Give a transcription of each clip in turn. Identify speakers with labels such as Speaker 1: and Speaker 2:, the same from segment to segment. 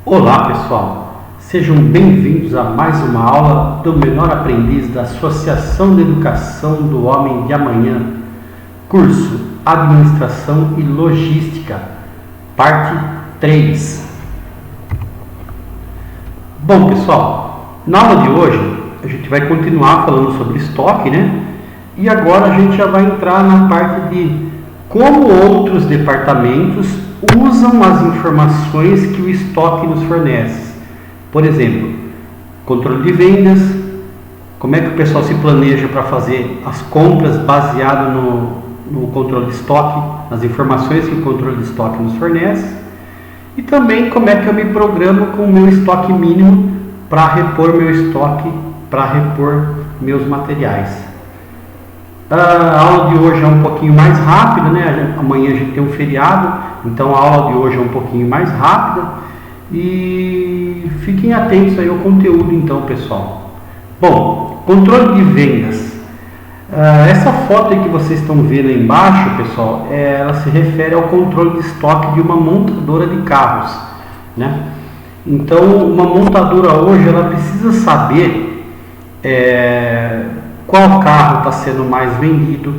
Speaker 1: Olá pessoal, sejam bem-vindos a mais uma aula do Menor Aprendiz da Associação de Educação do Homem de Amanhã, curso Administração e Logística, parte 3. Bom pessoal, na aula de hoje a gente vai continuar falando sobre estoque, né? E agora a gente já vai entrar na parte de como outros departamentos usam as informações que o estoque nos fornece. Por exemplo, controle de vendas, como é que o pessoal se planeja para fazer as compras baseado no controle de estoque, nas informações que o controle de estoque nos fornece, e também como é que eu me programo com o meu estoque mínimo para repor meu estoque, para repor meus materiais. A aula de hoje é um pouquinho mais rápida, né? Amanhã a gente tem um feriado, então a aula de hoje é um pouquinho mais rápida e fiquem atentos aí ao conteúdo então, pessoal. Bom, controle de vendas. Essa foto aí que vocês estão vendo aí embaixo, pessoal, ela se refere ao controle de estoque de uma montadora de carros, né? Então, uma montadora hoje ela precisa saber qual carro está sendo mais vendido,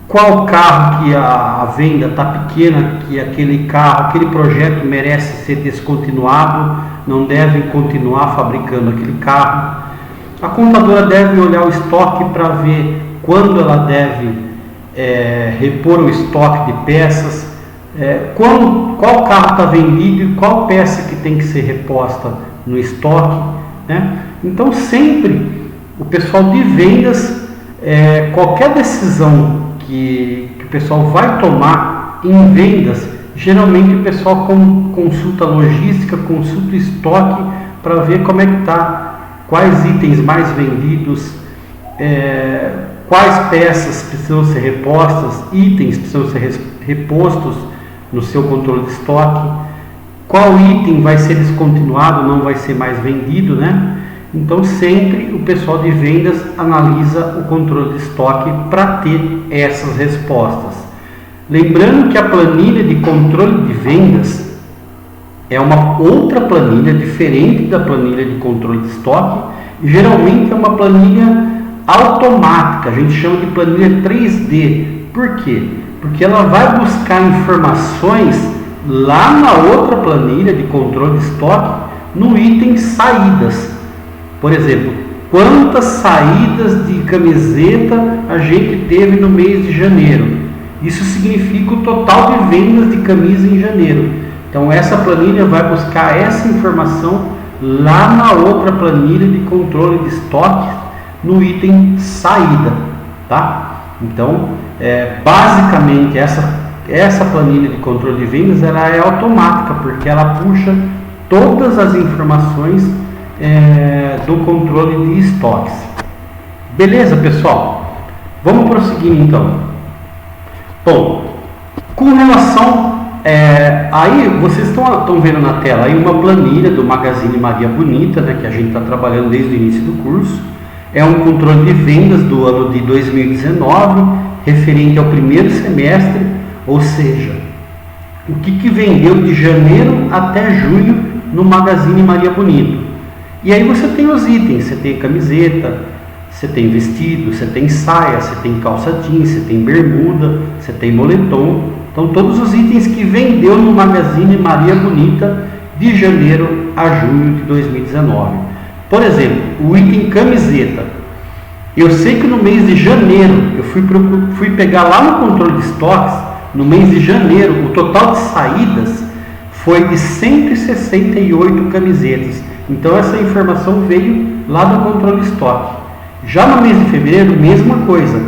Speaker 1: qual carro que a venda está pequena, que aquele carro, aquele projeto merece ser descontinuado, não deve continuar fabricando aquele carro. A contadora deve olhar o estoque para ver quando ela deve repor o estoque de peças, qual carro está vendido e qual peça que tem que ser reposta no estoque, né? Então sempre o pessoal de vendas, qualquer decisão que o pessoal vai tomar em vendas, geralmente o pessoal consulta logística, consulta estoque para ver como é que está, quais itens mais vendidos, quais peças precisam ser repostas, itens precisam ser repostos no seu controle de estoque, qual item vai ser descontinuado, não vai ser mais vendido, né? Então sempre o pessoal de vendas analisa o controle de estoque para ter essas respostas. Lembrando que a planilha de controle de vendas é uma outra planilha diferente da planilha de controle de estoque. Geralmente é uma planilha automática, a gente chama de planilha 3D. Por quê? Porque ela vai buscar informações lá na outra planilha de controle de estoque no item saídas. Por exemplo, quantas saídas de camiseta a gente teve no mês de janeiro? Isso significa o total de vendas de camisa em janeiro. Então essa planilha vai buscar essa informação lá na outra planilha de controle de estoque no item saída, tá? Então, basicamente essa planilha de controle de vendas ela é automática porque ela puxa todas as informações do controle de estoques. Beleza, pessoal? Vamos prosseguir então. Bom, com relação aí vocês estão vendo na tela aí uma planilha do Magazine Maria Bonita, né, que a gente está trabalhando desde o início do curso. É um controle de vendas do ano de 2019 referente ao primeiro semestre, ou seja, o que vendeu de janeiro até junho no Magazine Maria Bonita. E aí você tem os itens, você tem camiseta, você tem vestido, você tem saia, você tem calça jeans, você tem bermuda, você tem moletom. Então todos os itens que vendeu no Magazine Maria Bonita de janeiro a junho de 2019. Por exemplo, o item camiseta. Eu sei que no mês de janeiro, eu fui pegar lá no controle de estoques, no mês de janeiro, o total de saídas foi de 168 camisetas. Então essa informação veio lá do controle de estoque. Já no mês de fevereiro, mesma coisa.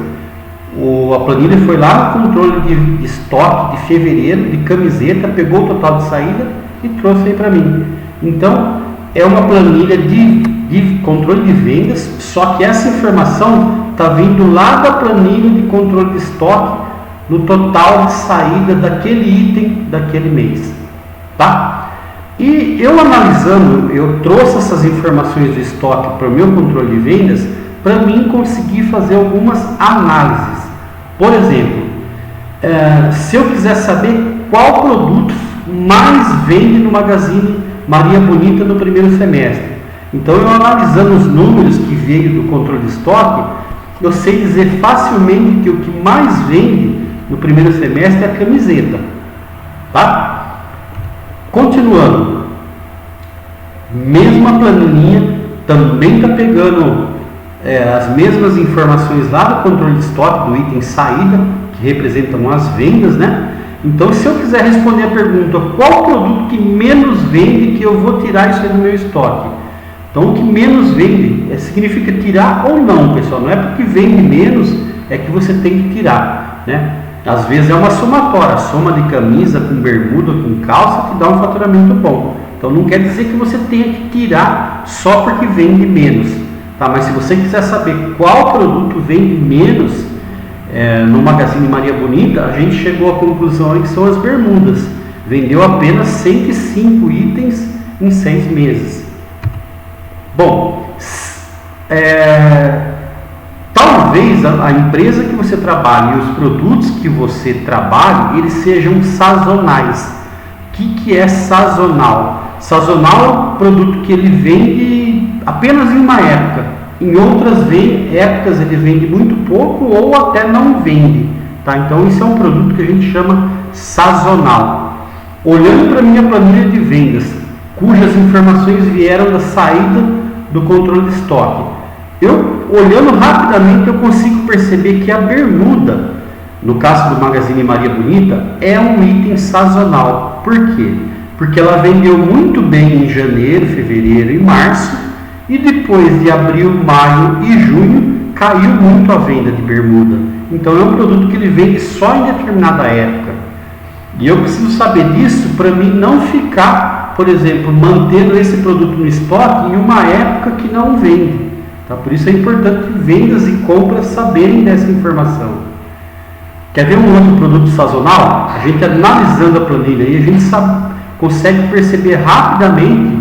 Speaker 1: A planilha foi lá no controle de estoque de fevereiro, de camiseta, pegou o total de saída e trouxe aí para mim. Então é uma planilha de controle de vendas, só que essa informação está vindo lá da planilha de controle de estoque no total de saída daquele item daquele mês. Tá? E eu analisando, eu trouxe essas informações do estoque para o meu controle de vendas para mim conseguir fazer algumas análises. Por exemplo, se eu quiser saber qual produto mais vende no Magazine Maria Bonita no primeiro semestre. Então, eu analisando os números que veio do controle de estoque, eu sei dizer facilmente que o que mais vende no primeiro semestre é a camiseta. Tá? Continuando. Mesma planilha, também está pegando as mesmas informações lá do controle de estoque, do item saída, que representam as vendas, né? Então, se eu quiser responder a pergunta, qual produto que menos vende, que eu vou tirar isso aí do meu estoque? Então, o que menos vende significa tirar ou não, pessoal. Não é porque vende menos é que você tem que tirar, né? Às vezes é uma somatória, soma de camisa com bermuda, com calça, que dá um faturamento bom. Então, não quer dizer que você tenha que tirar só porque vende menos, tá? Mas se você quiser saber qual produto vende menos no Magazine Maria Bonita, a gente chegou à conclusão aí que são as bermudas. Vendeu apenas 105 itens em 6 meses. Bom, talvez a empresa que você trabalhe e os produtos que você trabalhe, eles sejam sazonais. O que é sazonal? Sazonal é um produto que ele vende apenas em uma época. Em outras épocas ele vende muito pouco ou até não vende. Tá? Então isso é um produto que a gente chama sazonal. Olhando para a minha planilha de vendas, cujas informações vieram da saída do controle de estoque, eu olhando rapidamente eu consigo perceber que a bermuda, no caso do Magazine Maria Bonita, é um item sazonal. Por quê? Porque ela vendeu muito bem em janeiro, fevereiro e março, e depois de abril, maio e junho caiu muito a venda de bermuda. Então é um produto que ele vende só em determinada época. E eu preciso saber disso para mim não ficar, por exemplo, mantendo esse produto no estoque em uma época que não vende. Tá? Por isso é importante que vendas e compras saberem dessa informação. Quer ver um outro produto sazonal? A gente analisando a planilha aí, a gente consegue perceber rapidamente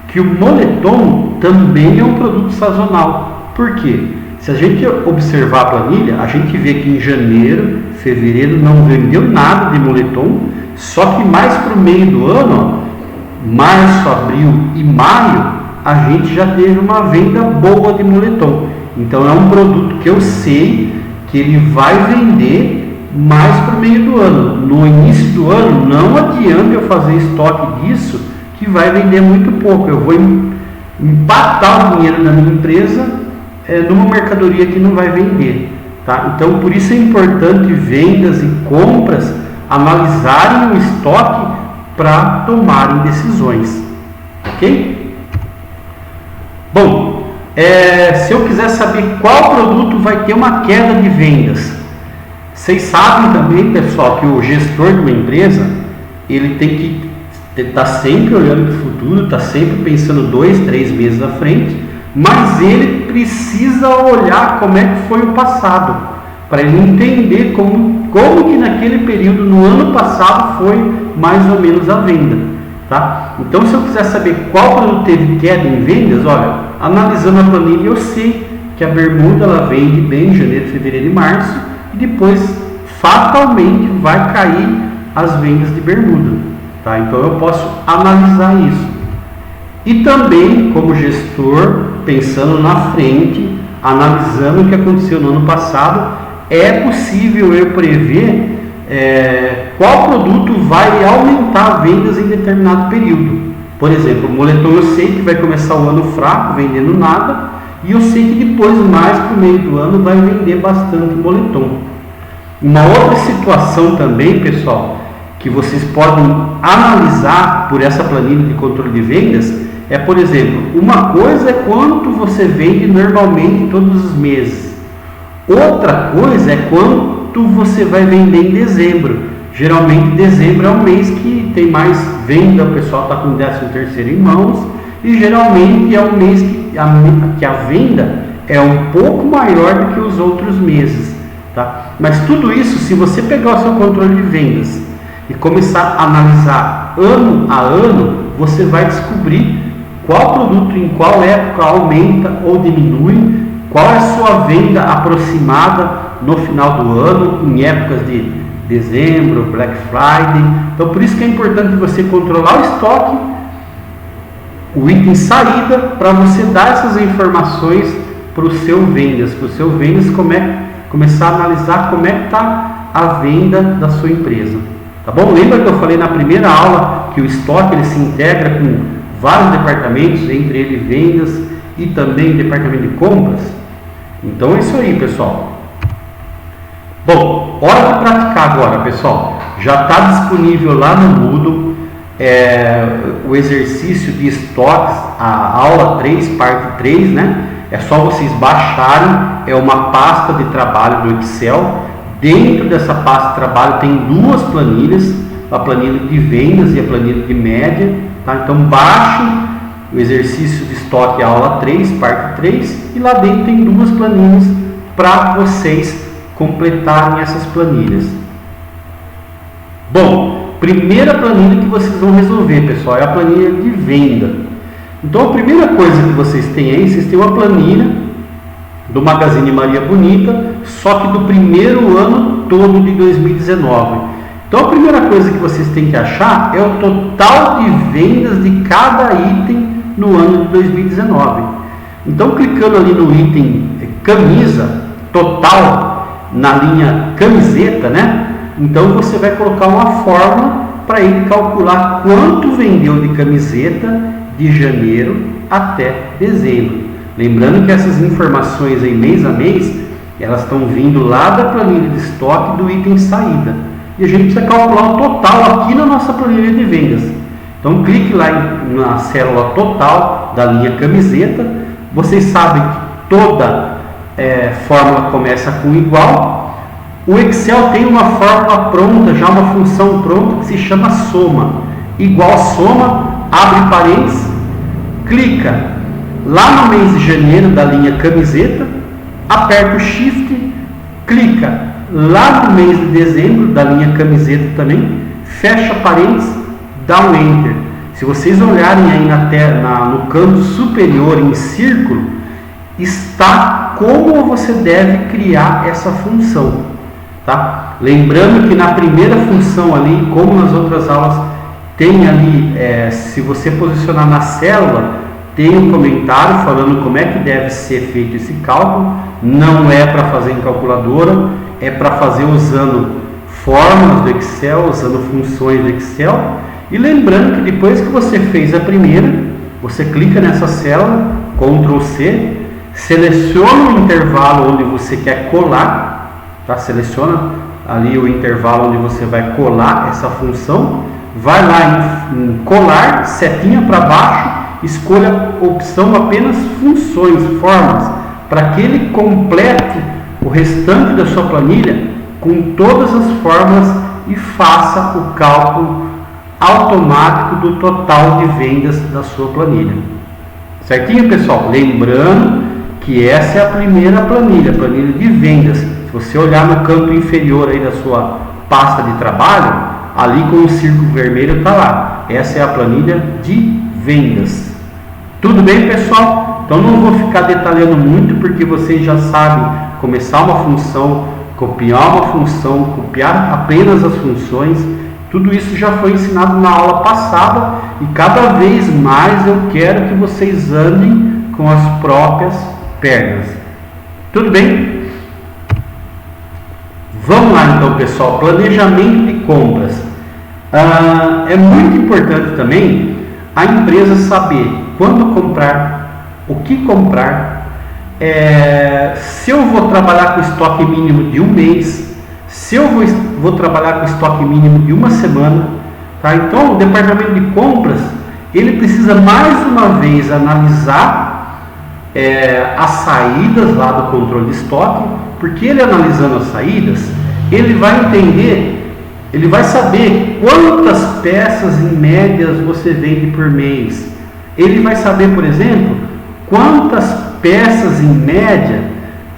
Speaker 1: que o moletom também é um produto sazonal. Por quê? Se a gente observar a planilha, a gente vê que em janeiro, fevereiro não vendeu nada de moletom, só que mais para o meio do ano, março, abril e maio, a gente já teve uma venda boa de moletom. Então é um produto que eu sei que ele vai vender mais para o meio do ano. No início do ano não adianta eu fazer estoque disso, que vai vender muito pouco. Eu vou empatar o dinheiro da minha empresa numa mercadoria que não vai vender. Tá? Então, por isso é importante vendas e compras analisarem o estoque para tomarem decisões. Ok? Bom, se eu quiser saber qual produto vai ter uma queda de vendas, vocês sabem também, pessoal, que o gestor de uma empresa, ele tem que está sempre olhando para o futuro, está sempre pensando 2, 3 meses à frente, mas ele precisa olhar como é que foi o passado, para ele entender como que naquele período, no ano passado, foi mais ou menos a venda. Tá? Então, se eu quiser saber qual produto teve queda em vendas, olha, analisando a planilha, eu sei que a bermuda ela vende bem em janeiro, fevereiro e março, e depois fatalmente vai cair as vendas de bermuda. Tá? Então eu posso analisar isso. E também, como gestor, pensando na frente, analisando o que aconteceu no ano passado, é possível eu prever qual produto vai aumentar vendas em determinado período. Por exemplo, o moletom eu sei que vai começar o ano fraco, vendendo nada, e eu sei que depois, mais para o meio do ano, vai vender bastante moletom. Uma outra situação também, pessoal, que vocês podem analisar por essa planilha de controle de vendas é, por exemplo, uma coisa é quanto você vende normalmente todos os meses. Outra coisa é quanto você vai vender em dezembro. Geralmente dezembro é um mês que tem mais venda, o pessoal está com o 13º em mãos, e geralmente é um mês que a venda é um pouco maior do que os outros meses. Tá? Mas tudo isso, se você pegar o seu controle de vendas e começar a analisar ano a ano, você vai descobrir qual produto em qual época aumenta ou diminui, qual é a sua venda aproximada no final do ano, em épocas de dezembro, Black Friday. Então, por isso que é importante você controlar o estoque o item saída para você dar essas informações para o seu vendas, começar a analisar como é que está a venda da sua empresa. Tá bom? Lembra que eu falei na primeira aula que o estoque ele se integra com vários departamentos, entre eles vendas e também departamento de compras? Então é isso aí, pessoal. Bom, hora de praticar agora, pessoal. Já está disponível lá no Moodle o exercício de estoques, a aula 3, parte 3, né? É só vocês baixarem, é uma pasta de trabalho do Excel. Dentro dessa pasta de trabalho tem duas planilhas, a planilha de vendas e a planilha de média, tá? Então baixem o exercício de estoque, aula 3, parte 3, e lá dentro tem duas planilhas para vocês completarem essas planilhas. Bom, primeira planilha que vocês vão resolver, pessoal, é a planilha de venda. Então a primeira coisa que vocês têm aí, vocês têm uma planilha do Magazine Maria Bonita, só que do primeiro ano todo de 2019. Então a primeira coisa que vocês têm que achar é o total de vendas de cada item no ano de 2019. Então clicando ali no item camisa total, na linha camiseta, né? Então você vai colocar uma fórmula para ele calcular quanto vendeu de camiseta de janeiro até dezembro. Lembrando que essas informações aí mês a mês, elas estão vindo lá da planilha de estoque do item saída. E a gente precisa calcular o total aqui na nossa planilha de vendas. Então clique lá na célula total da linha camiseta. Vocês sabem que toda fórmula começa com igual. O Excel tem uma fórmula pronta, já uma função pronta que se chama soma. Igual soma, abre parênteses, clica lá no mês de janeiro da linha camiseta, aperta o Shift, clica lá no mês de dezembro da linha camiseta também, fecha parênteses, dá um Enter. Se vocês olharem aí no canto superior em círculo, está como você deve criar essa função, tá? Lembrando que na primeira função ali, como nas outras aulas, tem ali, se você posicionar na célula, tem um comentário falando como é que deve ser feito esse cálculo. Não é para fazer em calculadora, é para fazer usando fórmulas do Excel, usando funções do Excel. E lembrando que depois que você fez a primeira, você clica nessa célula, Ctrl C, seleciona o intervalo onde você quer colar, tá? Seleciona ali o intervalo onde você vai colar essa função, vai lá em colar, setinha para baixo, escolha a opção apenas funções, formas, para que ele complete o restante da sua planilha com todas as formas e faça o cálculo automático do total de vendas da sua planilha. Certinho, pessoal? Lembrando que essa é a primeira planilha, a planilha de vendas. Se você olhar no canto inferior aí da sua pasta de trabalho, ali com o círculo vermelho está lá. Essa é a planilha de vendas. Tudo bem, pessoal? Então não vou ficar detalhando muito, porque vocês já sabem começar uma função, copiar uma função, copiar apenas as funções. Tudo isso já foi ensinado na aula passada e cada vez mais eu quero que vocês andem com as próprias pernas. Tudo bem? Vamos lá então, pessoal. Planejamento de compras. É muito importante também a empresa saber quando comprar, o que comprar, se eu vou trabalhar com estoque mínimo de um mês, se eu vou trabalhar com estoque mínimo de uma semana, tá? Então o departamento de compras ele precisa mais uma vez analisar as saídas lá do controle de estoque, porque ele analisando as saídas, ele vai entender, ele vai saber quantas peças em médias você vende por mês. Ele vai saber, por exemplo, quantas peças em média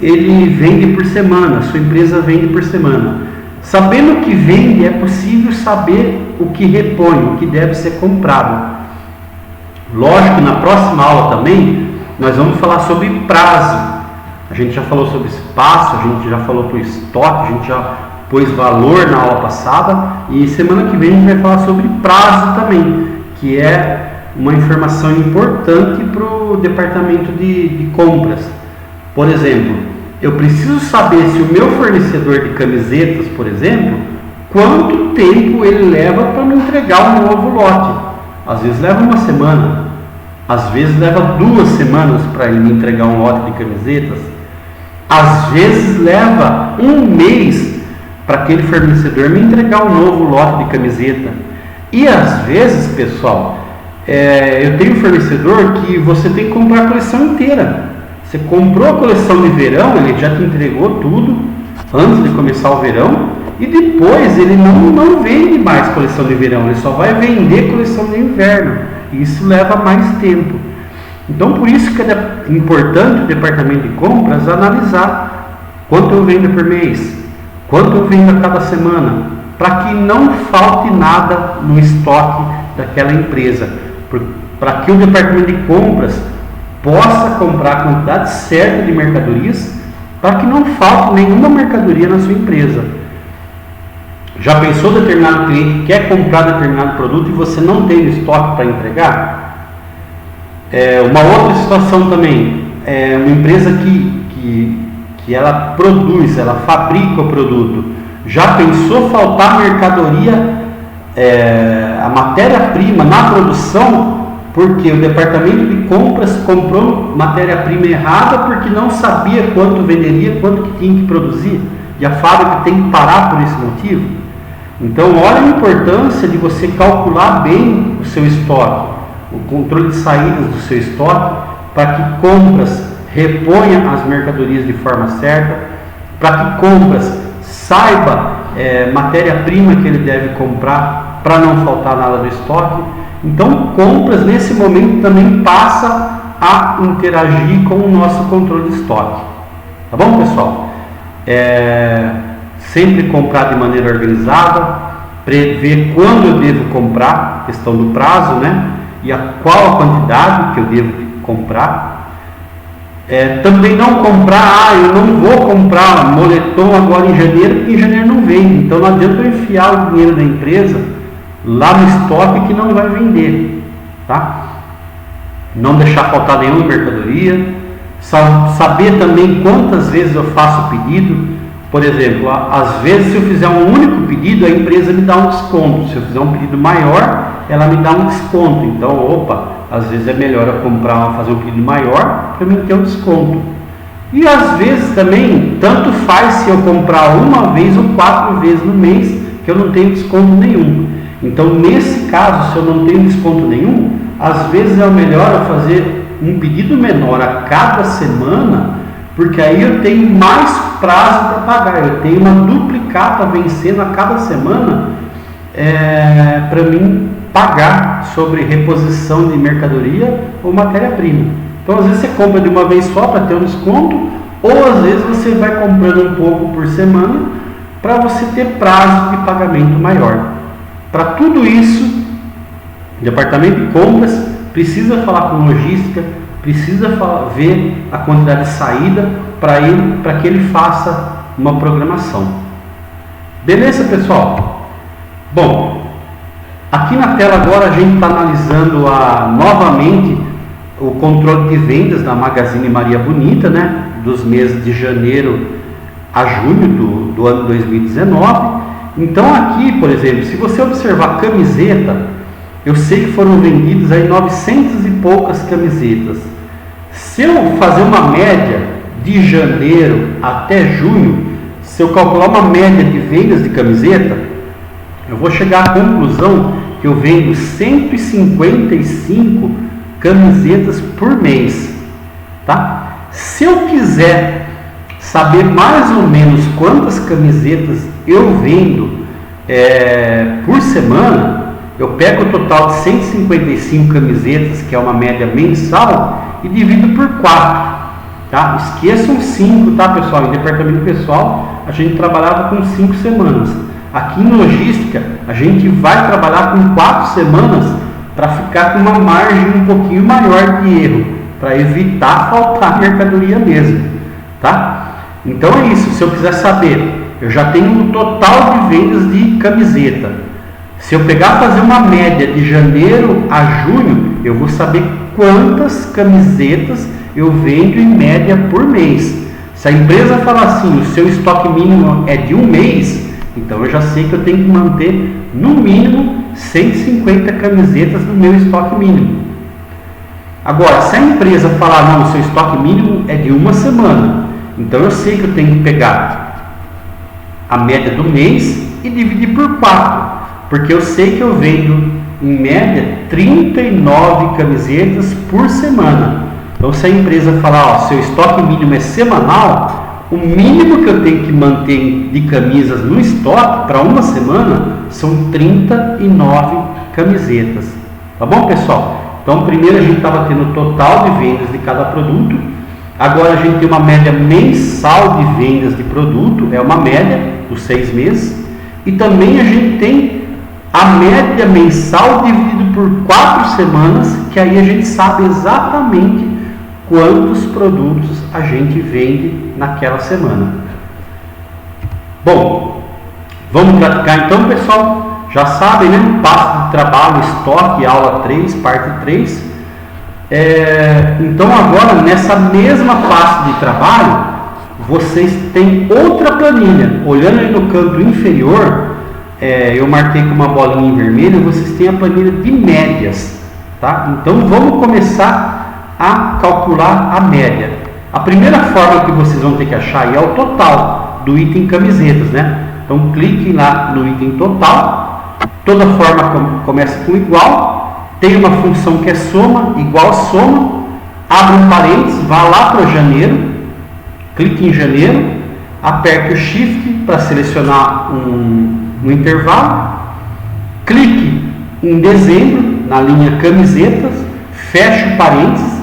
Speaker 1: ele vende por semana, sua empresa vende por semana. Sabendo o que vende, é possível saber o que repõe, o que deve ser comprado. Lógico que na próxima aula também nós vamos falar sobre prazo. A gente já falou sobre espaço, a gente já falou por estoque, a gente já pôs valor na aula passada, e semana que vem a gente vai falar sobre prazo também, que é uma informação importante para o departamento de compras. Por exemplo, eu preciso saber se o meu fornecedor de camisetas, por exemplo, quanto tempo ele leva para me entregar um novo lote. Às vezes leva uma semana, às vezes leva 2 semanas para ele me entregar um lote de camisetas, às vezes leva 1 mês para aquele fornecedor me entregar um novo lote de camiseta. E às vezes, pessoal, eu tenho um fornecedor que você tem que comprar a coleção inteira. Você comprou a coleção de verão, ele já te entregou tudo antes de começar o verão, e depois ele não vende mais coleção de verão, ele só vai vender coleção de inverno, e isso leva mais tempo. Então, por isso que é importante o departamento de compras analisar quanto eu vendo por mês, quanto eu vendo a cada semana, para que não falte nada no estoque daquela empresa, para que o departamento de compras possa comprar a quantidade certa de mercadorias, para que não falte nenhuma mercadoria na sua empresa. Já pensou determinado cliente quer comprar determinado produto e você não tem estoque para entregar? Uma outra situação também, uma empresa que ela produz, ela fabrica o produto. Já pensou faltar mercadoria, a matéria-prima na produção, porque o departamento de compras comprou matéria-prima errada porque não sabia quanto venderia, quanto que tinha que produzir, e a fábrica tem que parar por esse motivo? Então, olha a importância de você calcular bem o seu estoque, o controle de saídas do seu estoque, para que compras reponha as mercadorias de forma certa, para que compras saiba matéria-prima que ele deve comprar para não faltar nada do estoque. Então, compras nesse momento também passa a interagir com o nosso controle de estoque. Tá bom, pessoal? Sempre comprar de maneira organizada, prever quando eu devo comprar, questão do prazo, né? E qual a quantidade que eu devo comprar. Também não comprar, eu não vou comprar moletom agora em janeiro, porque em janeiro não vende. Então não adianta eu enfiar o dinheiro da empresa lá no estoque que não vai vender, tá? Não deixar faltar nenhuma mercadoria, saber também quantas vezes eu faço o pedido. Por exemplo, às vezes se eu fizer um único pedido, a empresa me dá um desconto. Se eu fizer um pedido maior, ela me dá um desconto. Então, às vezes é melhor eu fazer um pedido maior para eu ter um desconto. E às vezes também, tanto faz se eu comprar uma vez ou 4 vezes no mês, que eu não tenho desconto nenhum. Então, nesse caso, se eu não tenho desconto nenhum, às vezes é melhor eu fazer um pedido menor a cada semana, porque aí eu tenho mais prazo para pagar, eu tenho uma duplicata vencendo a cada semana para mim pagar sobre reposição de mercadoria ou matéria-prima. Então, às vezes você compra de uma vez só para ter um desconto, ou às vezes você vai comprando um pouco por semana para você ter prazo de pagamento maior. Para tudo isso, o departamento de compras precisa falar com logística, precisa ver a quantidade de saída para que ele faça uma programação. Beleza, pessoal? Bom, aqui na tela agora a gente está analisando novamente o controle de vendas da Magazine Maria Bonita, né, dos meses de janeiro a junho do ano 2019. Então aqui, por exemplo, se você observar camiseta, eu sei que foram vendidas aí 900 e poucas camisetas. Se eu fazer uma média de janeiro até junho, se eu calcular uma média de vendas de camiseta, eu vou chegar à conclusão que eu vendo 155 camisetas por mês, tá? Se eu quiser saber mais ou menos quantas camisetas eu vendo por semana, eu pego o total de 155 camisetas, que é uma média mensal, e divido por 4, tá? Esqueçam 5, tá, pessoal? Em departamento pessoal, a gente trabalhava com 5 semanas. Aqui em logística, a gente vai trabalhar com 4 semanas para ficar com uma margem um pouquinho maior de erro, para evitar faltar mercadoria mesmo, tá? Então é isso. Se eu quiser saber, eu já tenho um total de vendas de camiseta. Se eu pegar fazer uma média de janeiro a junho, eu vou saber quantas camisetas eu vendo em média por mês. Se a empresa falar assim, o seu estoque mínimo é de um mês, então eu já sei que eu tenho que manter no mínimo 150 camisetas no meu estoque mínimo. Agora, se a empresa falar, não, o seu estoque mínimo é de uma semana, então eu sei que eu tenho que pegar a média do mês e dividir por 4, porque eu sei que eu vendo em média 39 camisetas por semana. Então, se a empresa falar, ó, seu estoque mínimo é semanal, o mínimo que eu tenho que manter de camisas no estoque para uma semana são 39 camisetas. Tá bom, pessoal? Então, primeiro a gente estava tendo o total de vendas de cada produto. Agora a gente tem uma média mensal de vendas de produto, é uma média dos 6 meses. E também a gente tem a média mensal dividido por 4 semanas, que aí a gente sabe exatamente quantos produtos a gente vende naquela semana. Bom, vamos praticar então, pessoal. Já sabem, né? Passo de trabalho, estoque, aula 3, parte 3. Então agora, nessa mesma passo de trabalho, vocês têm outra planilha. Olhando aí no canto inferior, eu marquei com uma bolinha em vermelho, vocês têm a planilha de médias. Tá? Então vamos começar a calcular a média. A primeira forma que vocês vão ter que achar aí é o total do item camisetas, né? Então cliquem lá no item total. Toda forma começa com igual. Tem uma função que é soma, igual soma. Abre um parênteses, vá lá para janeiro. Clique em janeiro. Aperte o Shift para selecionar um intervalo. Clique em dezembro, na linha camisetas. Feche o parênteses.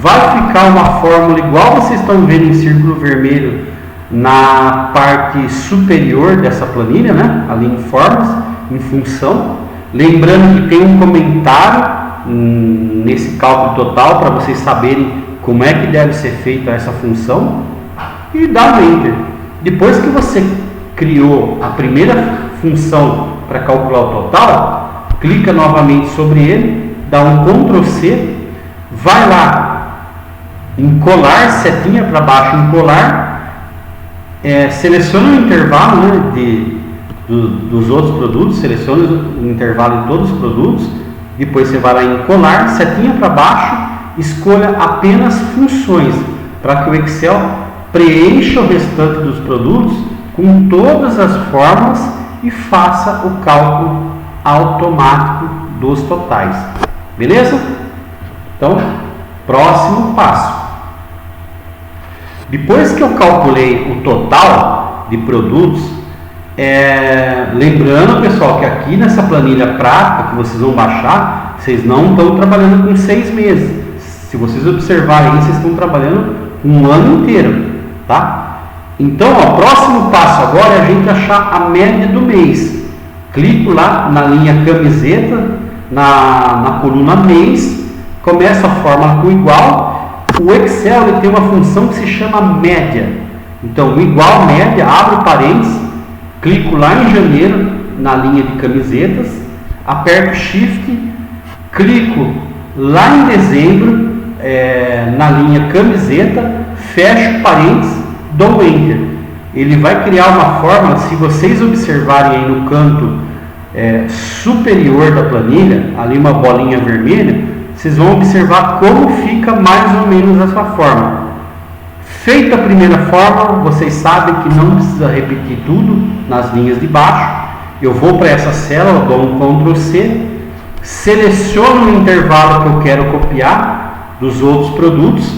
Speaker 1: Vai ficar uma fórmula igual vocês estão vendo em círculo vermelho na parte superior dessa planilha, né? Ali em formas, em função. Lembrando que tem um comentário nesse cálculo total para vocês saberem como é que deve ser feita essa função. E dá um Enter. Depois que você criou a primeira função para calcular o total, clica novamente sobre ele, dá um Ctrl C, vai lá em colar, setinha para baixo em colar, seleciona o intervalo, né, dos outros produtos, seleciona o intervalo de todos os produtos, depois você vai lá em colar, setinha para baixo, escolha apenas funções, para que o Excel preencha o restante dos produtos com todas as formas e faça o cálculo automático dos totais. Beleza? Então, próximo passo. Depois que eu calculei o total de produtos, lembrando, pessoal, que aqui nessa planilha prática que vocês vão baixar, vocês não estão trabalhando com 6 meses. Se vocês observarem, vocês estão trabalhando um ano inteiro, tá? Então, o próximo passo agora é a gente achar a média do mês. Clico lá na linha camiseta, na coluna mês, começa a fórmula com igual. O Excel ele tem uma função que se chama média. Então, o igual média, abro parênteses, clico lá em janeiro, na linha de camisetas, aperto Shift, clico lá em dezembro, na linha camiseta, fecho parênteses, dou Enter. Ele vai criar uma fórmula, se vocês observarem aí no canto superior da planilha, ali uma bolinha vermelha, vocês vão observar como fica mais ou menos essa fórmula. Feita a primeira fórmula, vocês sabem que não precisa repetir tudo nas linhas de baixo. Eu vou para essa célula, dou um Ctrl C, seleciono o intervalo que eu quero copiar dos outros produtos,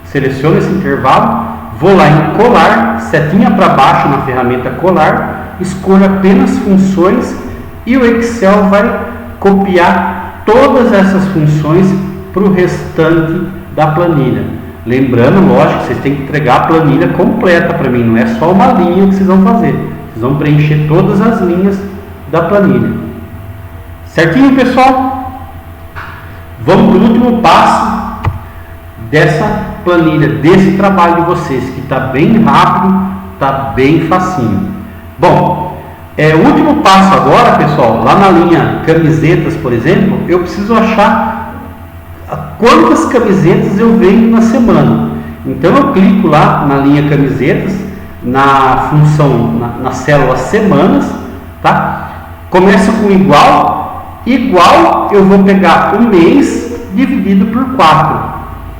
Speaker 1: seleciono esse intervalo, vou lá em colar, setinha para baixo na ferramenta colar, escolho apenas funções e o Excel vai copiar todas essas funções para o restante da planilha. Lembrando, lógico, vocês têm que entregar a planilha completa para mim, não é só uma linha que vocês vão fazer. Vocês vão preencher todas as linhas da planilha. Certinho, pessoal? Vamos para o último passo dessa planilha, desse trabalho de vocês, que está bem rápido, está bem facinho. Bom, O último passo agora, pessoal, lá na linha camisetas, por exemplo, eu preciso achar quantas camisetas eu vendo na semana. Então eu clico lá na linha camisetas, na função, na célula semanas, tá? Começo com igual eu vou pegar o mês dividido por 4,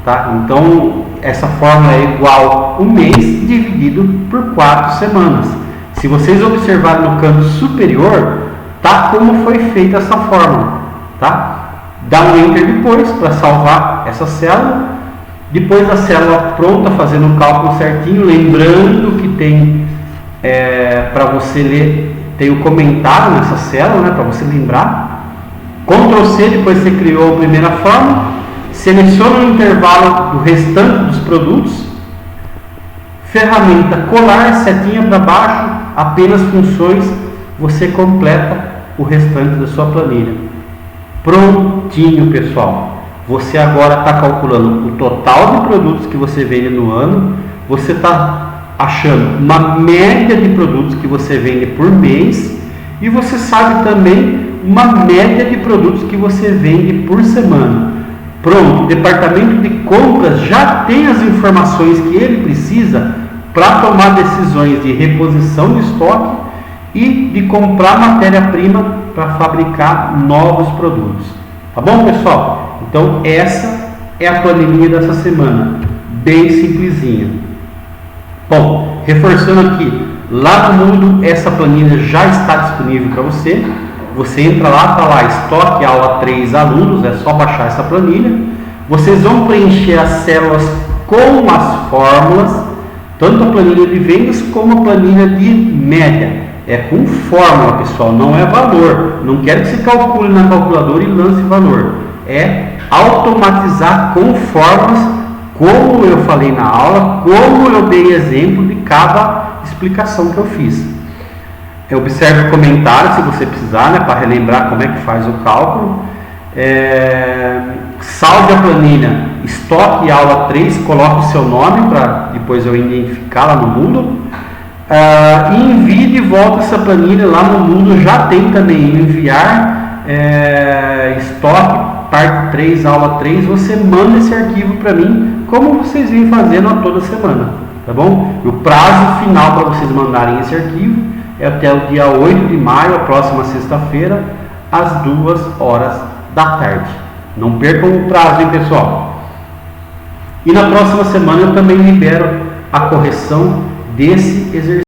Speaker 1: tá? Então essa fórmula é igual o mês dividido por 4 semanas. Se vocês observarem no canto superior, tá como foi feita essa fórmula, tá? Dá um enter depois para salvar essa célula. Depois da célula pronta, fazendo o cálculo certinho, lembrando que tem para você ler, tem o comentário nessa célula, né, para você lembrar. Ctrl C, depois você criou a primeira fórmula, seleciona o intervalo do restante dos produtos, ferramenta colar, setinha para baixo, apenas funções, você completa o restante da sua planilha. Prontinho, pessoal. Você agora está calculando o total de produtos que você vende no ano, você está achando uma média de produtos que você vende por mês e você sabe também uma média de produtos que você vende por semana. Pronto, o departamento de compras já tem as informações que ele precisa para tomar decisões de reposição de estoque e de comprar matéria-prima para fabricar novos produtos. Tá bom, pessoal? Então essa é a planilha dessa semana, bem simplesinha. Bom, reforçando aqui, lá no Moodle essa planilha já está disponível para você. Você entra lá, está lá, estoque aula 3 alunos, é só baixar essa planilha. Vocês vão preencher as células com as fórmulas, tanto a planilha de vendas como a planilha de média. É com fórmula, pessoal, não é valor. Não quero que você calcule na calculadora e lance valor. É automatizar com fórmulas, como eu falei na aula, como eu dei exemplo de cada explicação que eu fiz. Observe o comentário se você precisar, né, para relembrar como é que faz o cálculo. Salve a planilha, estoque aula 3, coloque o seu nome para depois eu identificar lá no Moodle. E envie de volta essa planilha lá no Moodle, já tem também enviar estoque parte 3, aula 3, você manda esse arquivo para mim, como vocês vêm fazendo a toda semana, tá bom? E o prazo final para vocês mandarem esse arquivo é até o dia 8 de maio, a próxima sexta-feira, às 2 horas da tarde. Não percam o prazo, hein, pessoal? E na próxima semana eu também libero a correção desse exercício.